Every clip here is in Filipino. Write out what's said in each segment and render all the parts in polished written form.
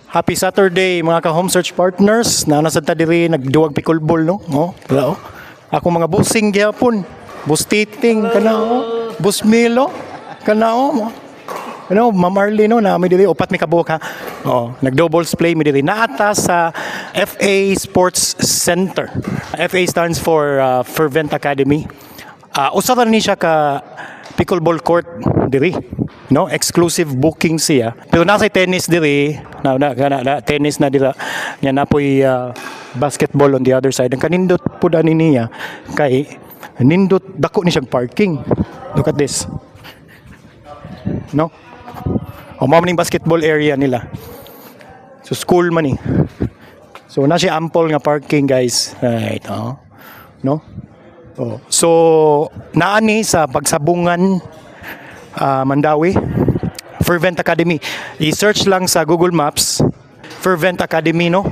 Happy Saturday mga ka-home search partners na nasa ta diri nagduwag pickleball no. Wala oh. Ako mga busing gyapon. Bustiting kanao. Busmilo kanao. Ano, Ma'am Arlie no na may diri upat mi kabuok ha. Oh, nag-doubles play mi diri naata sa FA Sports Center. FA stands for Fervent Academy. Usa ra ni siya ka pickleball court diri no, exclusive booking siya pero nasa tennis diri na tennis na dira nya napoy basketball on the other side. Ang kanindot pud ani niya kay nindot dako ni siyang parking. Look at this no, mao ning basketball area nila, so school man ni, so na siya ample nga parking guys, right? No. So naani sa pagsabungan Mandawi Fervent Academy. I-search lang sa Google Maps Fervent Academy no.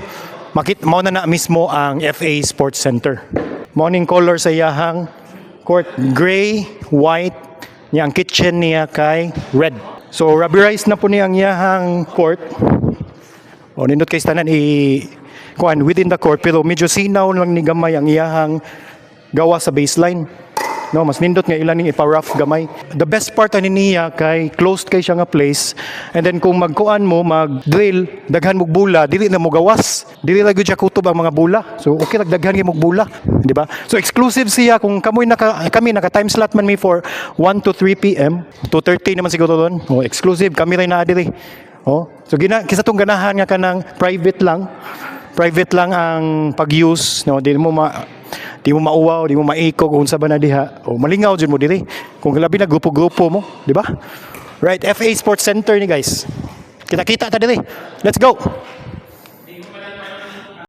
Mao na mismo ang FA Sports Center. Morning color sa iyahang court gray, white, niya ang kitchen niya kay red. So rubberized na po niya ang iyahang court. Nindot kay tanan kuan within the court pero medyo sinaw lang ni gamay ang iyahang gawa sa baseline. No, mas nindot nga ilan ning ipa-rough gamay. The best part ani niya kay closed kay siya nga place, and then kung magkuan mo mag-drill daghan mo bula dili na mo gawas, dili ra gyud siya kutob ang mga bula, so okay ra daghan gyud mo bula, di ba? So exclusive siya kung kami naka time slot man mi for 1 to 3 PM, 2:30 naman siguro doon. Exclusive kami rin na diri. So kisa tong ganahan nga kanang private lang ang pag-use no, di mo mauwaw, di mo maikog kung sa ba na diha. Malingaw dyan mo diri. Kung labi na grupo-grupo mo, di ba? Right, FA Sports Center ni guys. Kita-kita ta diri. Let's go!